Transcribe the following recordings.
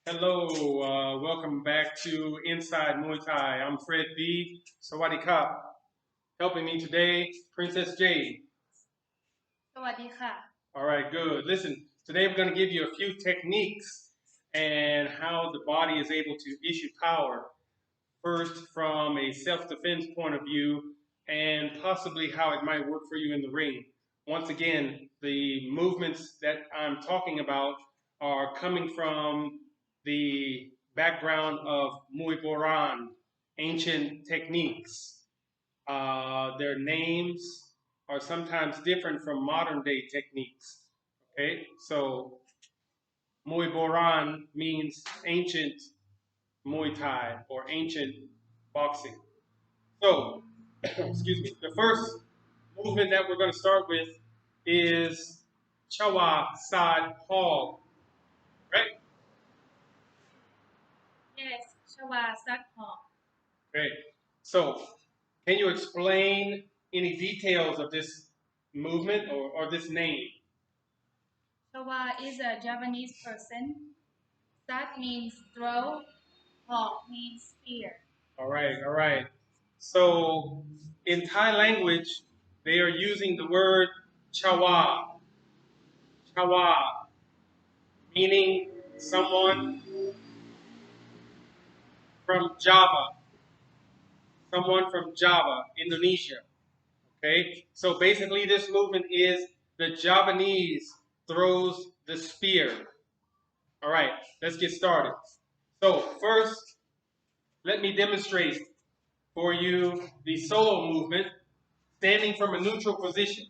Hello, welcome back to Inside Muay Thai. I'm Fred B. Sawadee Kap. Helping me today, Princess J. สวัสดีค่ะ All right, good. Listen, today we're going to give you a few techniques and how the body is able to issue power. First, from a self-defense point of view, and possibly how it might work for you in the ring. Once again, the movements that I'm talking about are coming from the background of Muay Boran Ancient techniques. Their names are sometimes different from modern day techniques. Okay, so Muay Boran means ancient Muay Thai or ancient boxing. So, excuse me, the first movement that we're going to start with is Chawa, Sadt, Hawg, right? Yes ชวาซัดหอก Okay. So, can you explain any details of this movement or this name? Chawa is a Javanese person. Sadd means throw. Hawk means spear. All right, all right. So, in Thai language, they are using the word Chawa, Chawa, meaning someone from Java, someone from Java, Indonesia. Okay, so basically, this movement is the Javanese throws the spear. All right, let's get started. So, first, let me demonstrate for you the solo movement, standing from a neutral position.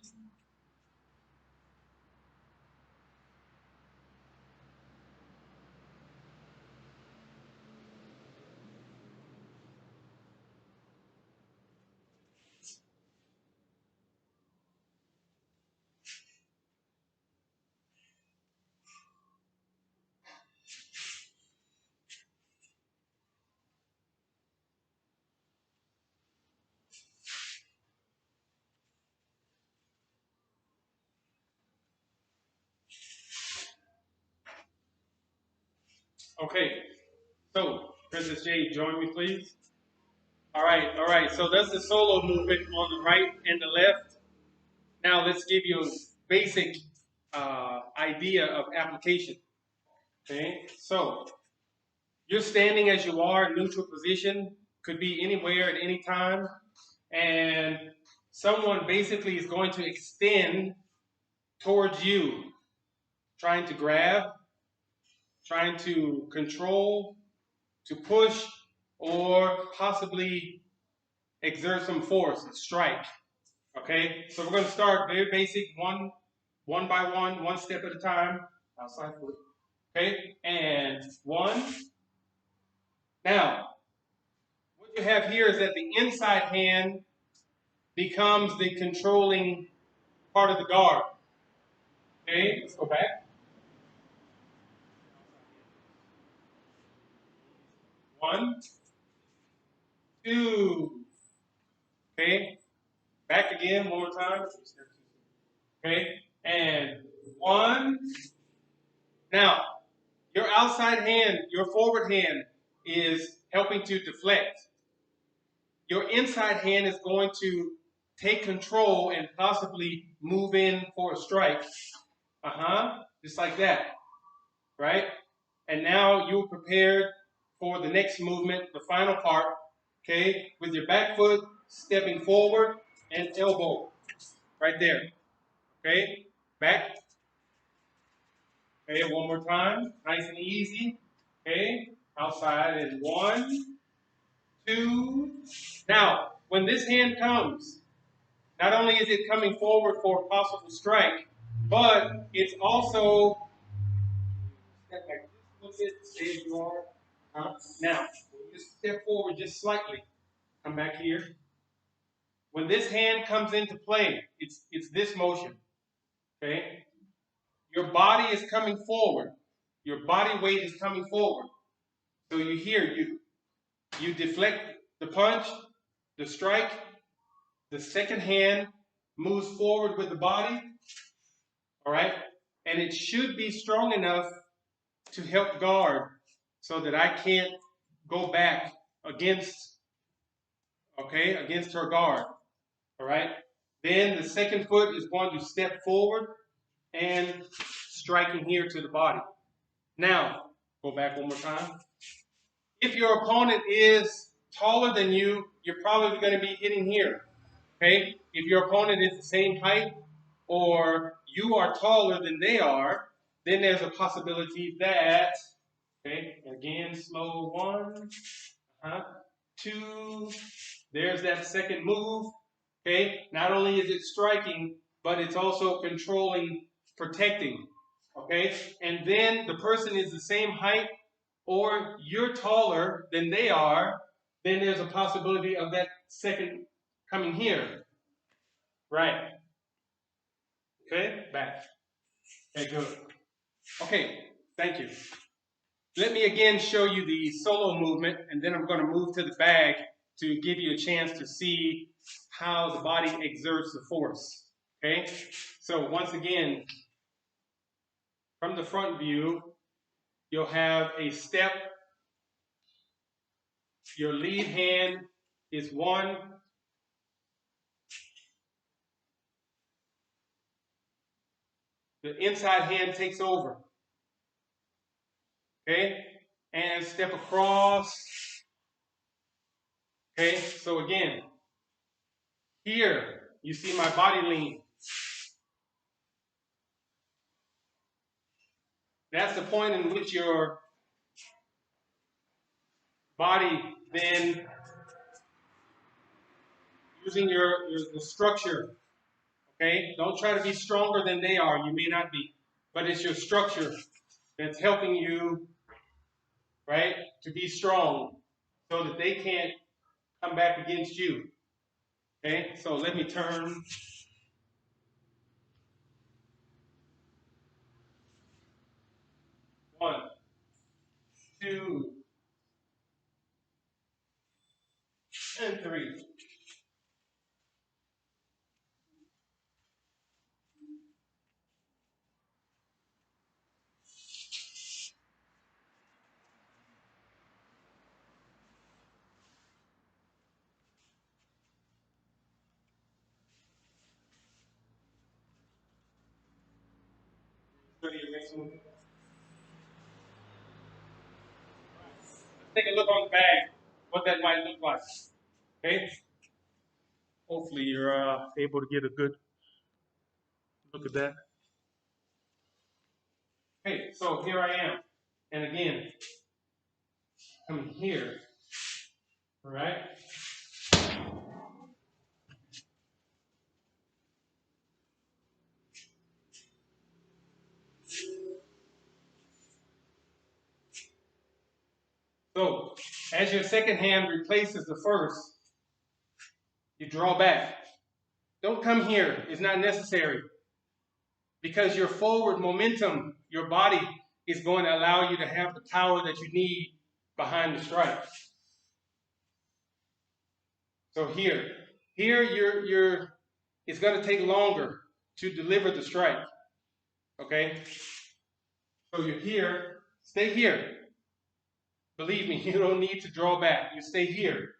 Okay, so Princess J, join me, please. All right. So that's the solo movement on the right and the left. Now let's give you a basic idea of application. Okay, so you're standing as you are, neutral position, could be anywhere at any time, and someone basically is going to extend towards you, trying to grab, trying to control, to push, or possibly exert some force, strike. Okay, so we're going to start very basic, one by one step at a time. Outside foot. Okay, and one. Now, what you have here is that the inside hand becomes the controlling part of the guard. Okay, let's go back. One, two. Okay, back again one more time. Okay, and one. Now, your outside hand, your forward hand, is helping to deflect. Your inside hand is going to take control and possibly move in for a strike. Just like that, right? And now you're prepared for the next movement, the final part, okay? With your back foot stepping forward and elbow, right there, okay? Back, okay, one more time, nice and easy, okay? Outside in one, two. Now, when this hand comes, not only is it coming forward for a possible strike, but it's also step back just a little bit, stay as you are. Now, when you step forward just slightly, come back here. When this hand comes into play, it's this motion. Okay? Your body is coming forward. Your body weight is coming forward. So you deflect the punch, the strike, the second hand moves forward with the body, all right? And it should be strong enough to help guard so that I can't go back against, okay, against her guard. All right. Then the second foot is going to step forward and striking here to the body. Now, go back one more time. If your opponent is taller than you, you're probably going to be hitting here. Okay? If your opponent is the same height or you are taller than they are, then there's a possibility that, okay, again, slow one, two, there's that second move. Okay, not only is it striking, but it's also controlling, protecting. Okay, and then the person is the same height or you're taller than they are, then there's a possibility of that second coming here. Right. Okay, back. Okay, good. Okay, thank you. Let me again show you the solo movement, and then I'm going to move to the bag to give you a chance to see how the body exerts the force. Okay, so once again, from the front view, you'll have a step. Your lead hand is one. The inside hand takes over. Okay, and step across. Okay, so again, here you see my body lean. That's the point in which your body then using the structure. Okay, don't try to be stronger than they are. You may not be, but it's your structure that's helping you, right, to be strong, so that they can't come back against you. Okay, so let me turn. One, two, and three. Go to your next one. Take a look on the bag, what that might look like. Okay? Hopefully you're able to get a good look at that. Okay, so here I am. And again, coming here. All right? So, as your second hand replaces the first, you draw back. Don't come here. It's not necessary. Because your forward momentum, your body is going to allow you to have the power that you need behind the strike. So here it's going to take longer to deliver the strike. Okay? So you're here, stay here. Believe me, you don't need to draw back. You stay here.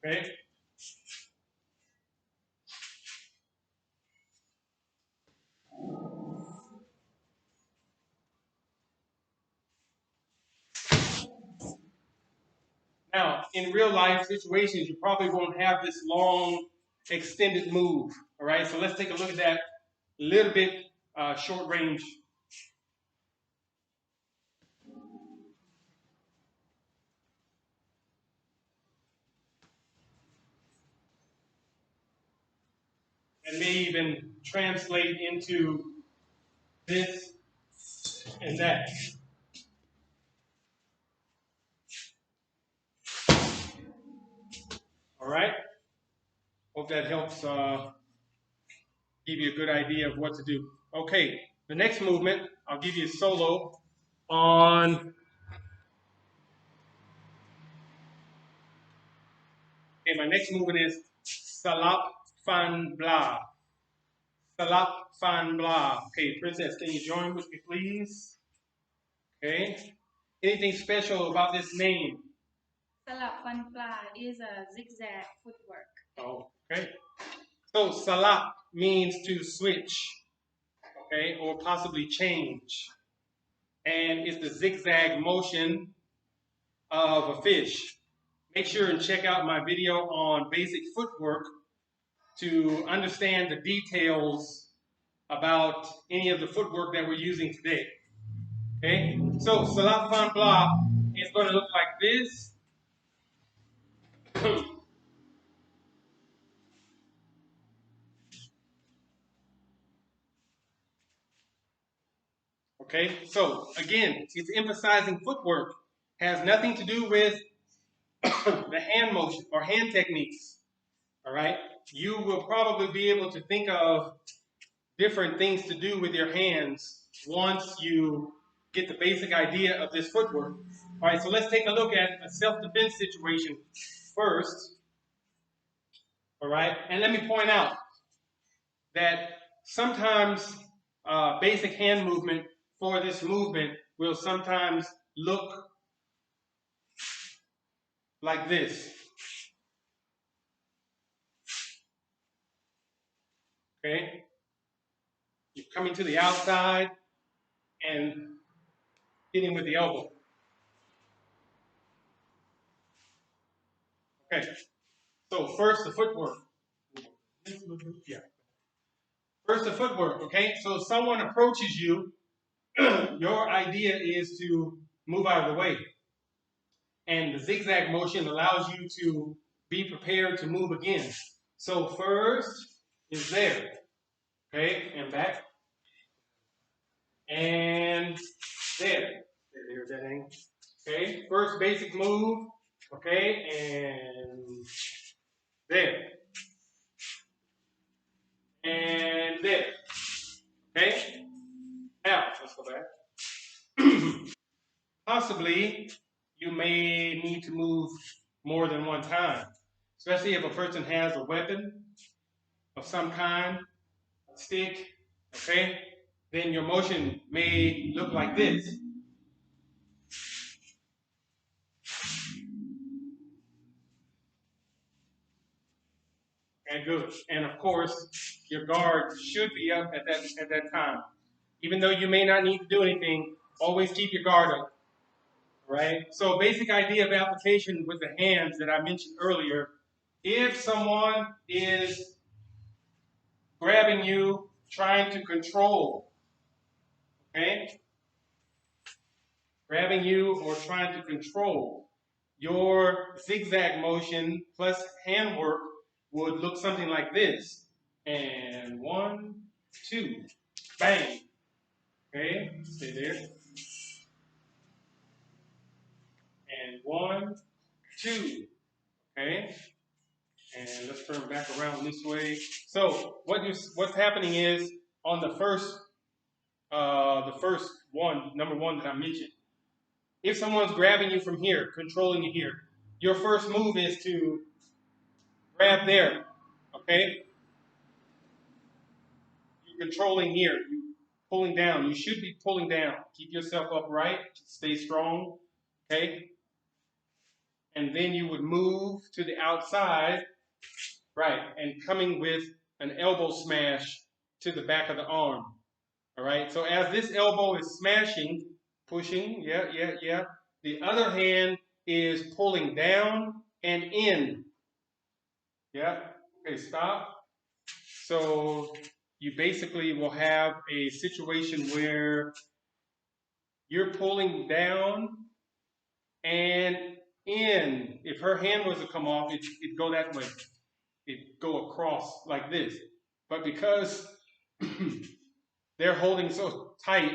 Okay? Now, in real life situations, you probably won't have this long, extended move. All right, so let's take a look at that a little bit short range. And may even translate into this and that. All right? Hope that helps give you a good idea of what to do. Okay, the next movement, I'll give you a solo on. Okay, my next movement is Salapb Faan Bplaa. Salapb Faan Bplaa. Okay, Princess, can you join with me, please? Okay. Anything special about this name? Salapb Bplaa is a zigzag footwork. Oh, okay. So Salapb means to switch, okay, or possibly change. And it's the zigzag motion of a fish. Make sure and check out my video on basic footwork to understand the details about any of the footwork that we're using today. Okay, so Salapb Bplaa is going to look like this. Okay, so again, it's emphasizing footwork. Has nothing to do with the hand motion or hand techniques. All right, you will probably be able to think of different things to do with your hands once you get the basic idea of this footwork. All right, so let's take a look at a self-defense situation first. All right, and let me point out that sometimes basic hand movement for this movement will sometimes look like this. Okay, you're coming to the outside and hitting with the elbow. Okay, so first the footwork. Yeah. First the footwork, okay? So if someone approaches you, your idea is to move out of the way. And the zigzag motion allows you to be prepared to move again. So first is there, okay? And back. And there. There's that angle. Okay, first basic move, okay? And there. And there. Okay? Now, let's go back. Possibly, you may need to move more than one time, especially if a person has a weapon of some kind, a stick, okay? Then your motion may look like this. Okay, good. And of course, your guard should be up at that time. Even though you may not need to do anything, always keep your guard up. Right? So basic idea of application with the hands that I mentioned earlier, if someone is grabbing you, trying to control, okay? Grabbing you or trying to control, your zigzag motion plus handwork would look something like this. And 1, 2, bang. Okay, stay there. And 1, 2, okay? And let's turn back around this way. So what's happening is on the first one, number 1 that I mentioned, if someone's grabbing you from here, controlling you here, your first move is to grab there, okay? You're controlling here, you're pulling down. You should be pulling down. Keep yourself upright, stay strong, okay? And then you would move to the outside, right, and coming with an elbow smash to the back of the arm, all right? So as this elbow is smashing, pushing, yeah, the other hand is pulling down and in, yeah, okay, stop. So you basically will have a situation where you're pulling down and in. If her hand was to come off, it'd go that way. It'd go across like this. But because they're holding so tight,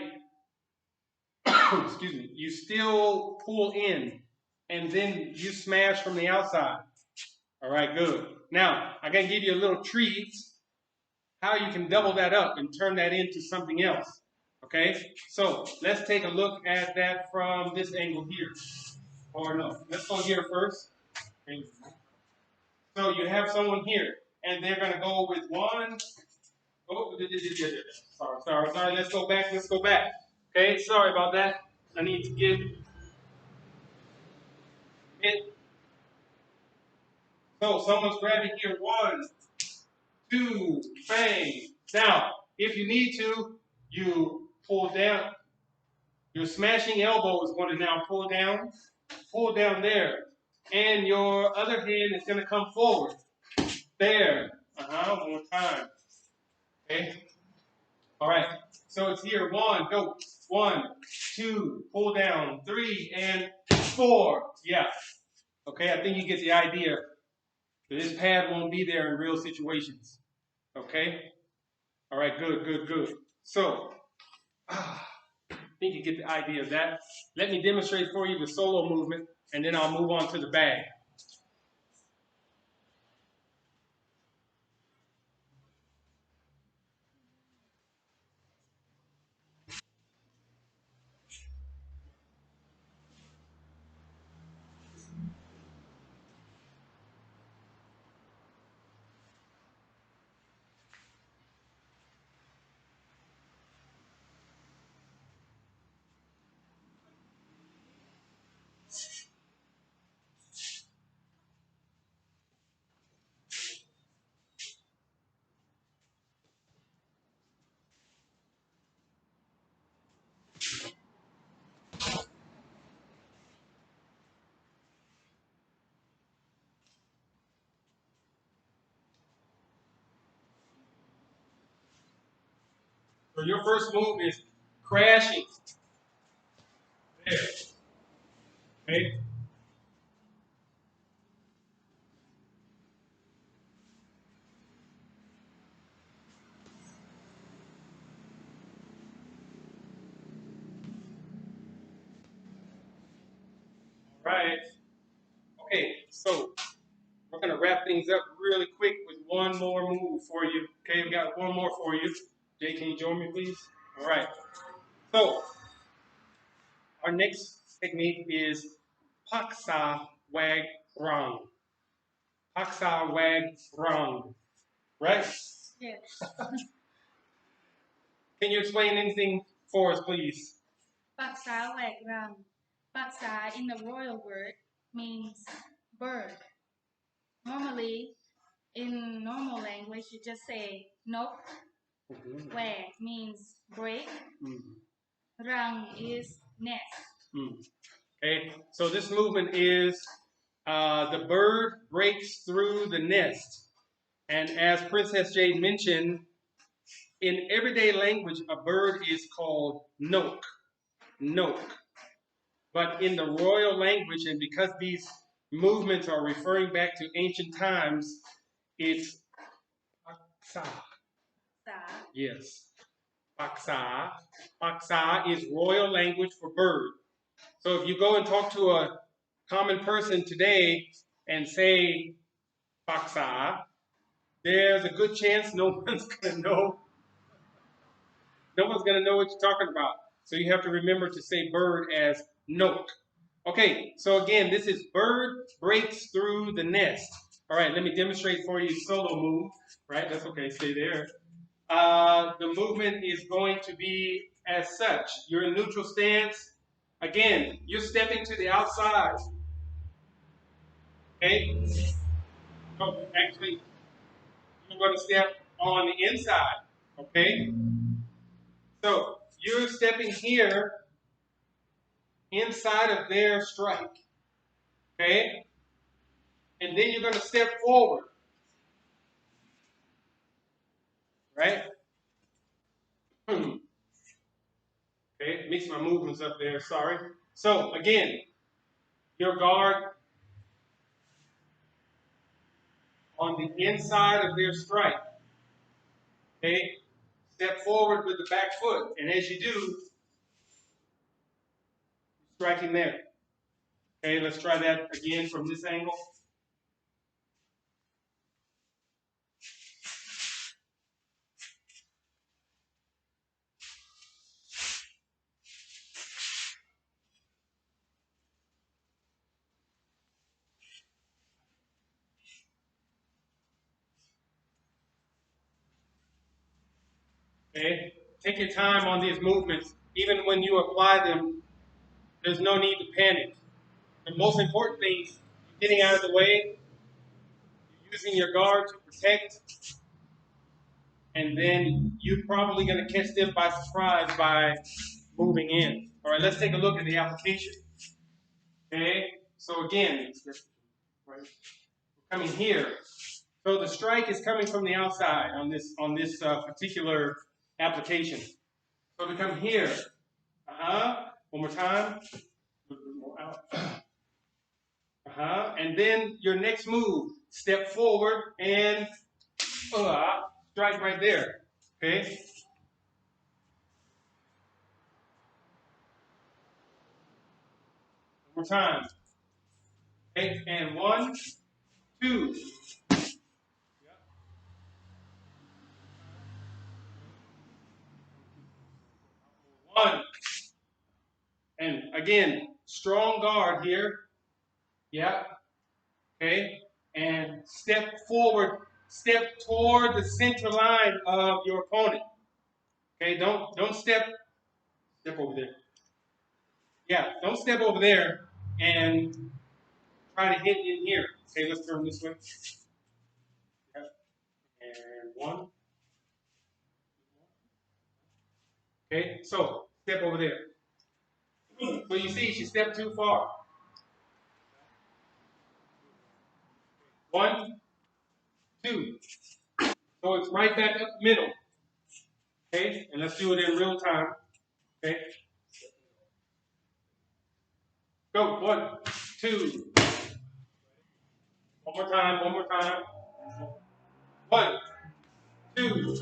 excuse me, you still pull in and then you smash from the outside. All right, good. Now, I'm going to give you a little treat how you can double that up and turn that into something else. Okay, so let's take a look at that from this angle here. Or no, let's go here first. So you have someone here, and they're going to go with 1. Oh, sorry. Let's go back. Okay, sorry about that. I need to get it. So someone's grabbing here. 1, 2, bang. Now, if you need to, you pull down. Your smashing elbow is going to now pull down there. And your other hand is going to come forward. There. One more time. Okay. All right. So it's here. 1, go. 1, 2, pull down. 3 and 4. Yeah. Okay. I think you get the idea. This pad won't be there in real situations. Okay. All right. Good. Good. Good. So, I think you get the idea of that. Let me demonstrate for you the solo movement, and then I'll move on to the bag. So your first move is crashing. There. Okay. All right. Okay. So we're gonna wrap things up really quick with one more move for you. Okay, we got one more for you. Jay, can you join me, please? All right. So our next technique is Paksa Wag Rraang. Paksa Wag Rraang. Right? Yes. Can you explain anything for us, please? Paksa like Rraang. Paksa in the royal word means bird. Normally, in normal language, you just say nok. Wag means break. Rraang is nest. Okay, so this movement is the bird breaks through the nest. And as Princess Jade mentioned, in everyday language, a bird is called nok. Nok. But in the royal language, and because these movements are referring back to ancient times, it's paksa. Yes. Paksa. Paksa is royal language for bird. So if you go and talk to a common person today and say paksa, there's a good chance no one's gonna know. No one's gonna know what you're talking about. So you have to remember to say bird as nok. Okay, so again, this is bird breaks through the nest. All right, let me demonstrate for you solo move. Right, that's okay, stay there. The movement is going to be as such. You're in neutral stance. Again, you're stepping to the outside. Okay? So actually, you're going to step on the inside. Okay? So you're stepping here inside of their strike. Okay? And then you're going to step forward. Right? Okay, mix my movements up there, sorry. So again, your guard on the inside of their strike. Okay, step forward with the back foot, and as you do, striking there. Okay, let's try that again from this angle. Okay, take your time on these movements. Even when you apply them, There's no need to panic. The most important thing is getting out of the way, using your guard to protect, and then you're probably going to catch them by surprise by moving in. All right, let's take a look at the application. Okay, so again, we're coming here. So the strike is coming from the outside on this particular application. So we come here. One more time. And then your next move, step forward and strike right there. Okay. One more time. Okay. And 1, 2. One. And again, strong guard here. Yeah. Okay. And step forward. Step toward the center line of your opponent. Okay. Don't step over there. Yeah. Don't step over there and try to hit in here. Okay. Let's turn this way. Yeah. And 1. Okay. So step over there. So you see, she stepped too far. 1, 2. So it's right back up the middle. Okay, and let's do it in real time. Okay. Go. 1, 2. One more time. One more time. 1, 2.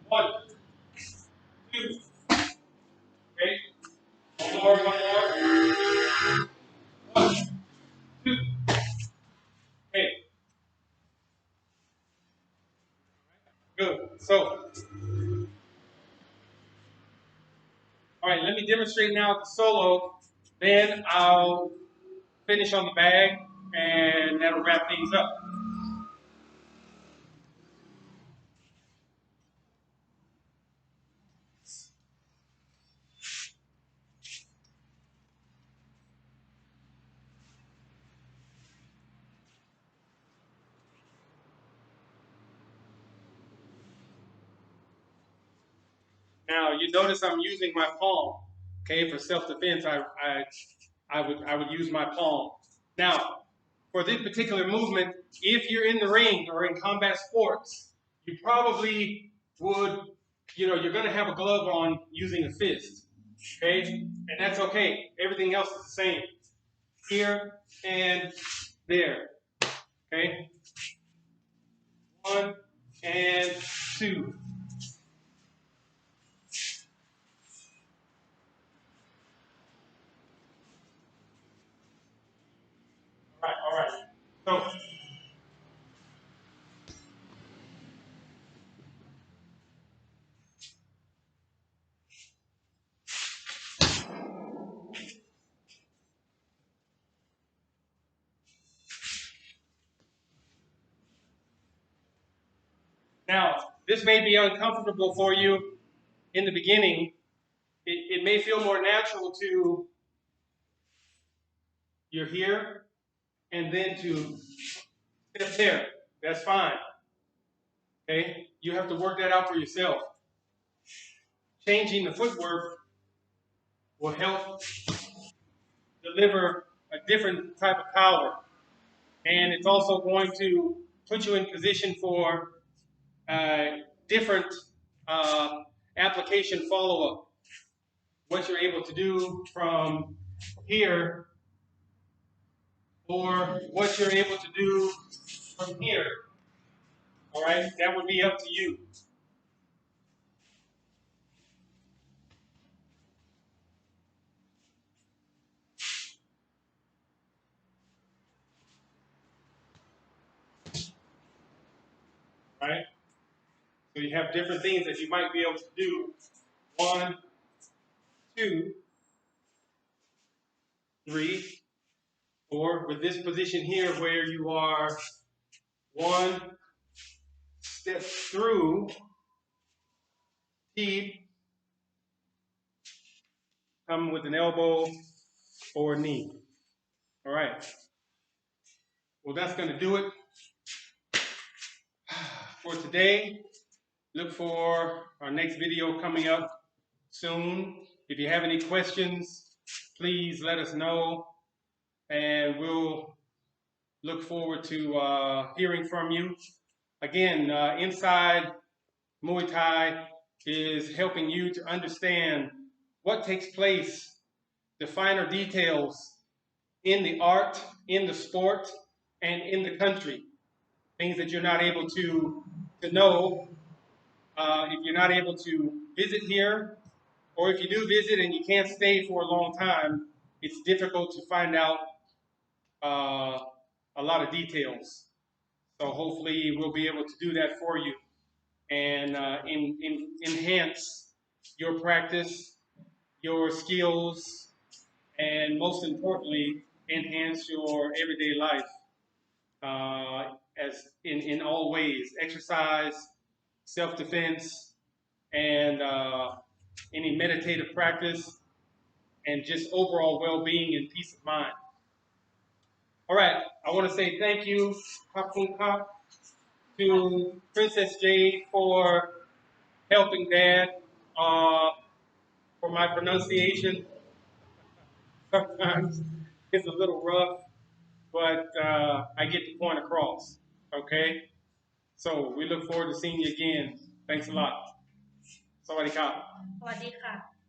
1, 2. Okay. One more. One more. 1, 2. Okay. Good. So, all right. Let me demonstrate now the solo. Then I'll finish on the bag, and that'll wrap things up. Now you notice I'm using my palm. Okay, for self-defense, I would use my palm. Now, for this particular movement, if you're in the ring or in combat sports, you probably would, you're going to have a glove on using a fist. Okay, and that's okay. Everything else is the same. Here and there. Okay, 1 and 2. All right. So now, this may be uncomfortable for you in the beginning. It may feel more natural to you're here and then to step there. That's fine. Okay? You have to work that out for yourself. Changing the footwork will help deliver a different type of power. And it's also going to put you in position for different application follow-up. What you're able to do from here or what you're able to do from here. All right? That would be up to you. All right? So you have different things that you might be able to do. 1, 2, 3, or with this position here where you are 1, step through, keep, come with an elbow or a knee. All right. Well, that's going to do it for today. Look for our next video coming up soon. If you have any questions, please let us know, and we'll look forward to hearing from you. Again, Inside Muay Thai is helping you to understand what takes place, the finer details in the art, in the sport, and in the country. Things that you're not able to know if you're not able to visit here, or if you do visit and you can't stay for a long time, it's difficult to find out a lot of details. So hopefully we'll be able to do that for you and enhance your practice, your skills, and most importantly, enhance your everyday life as in all ways, exercise, self-defense, and any meditative practice, and just overall well-being and peace of mind. All right, I want to say thank you, Hapun Kap, to Princess Jade for helping Dad for my pronunciation. Sometimes it's a little rough, but I get the point across. Okay? So we look forward to seeing you again. Thanks a lot. สวัสดีครับ สวัสดีค่ะ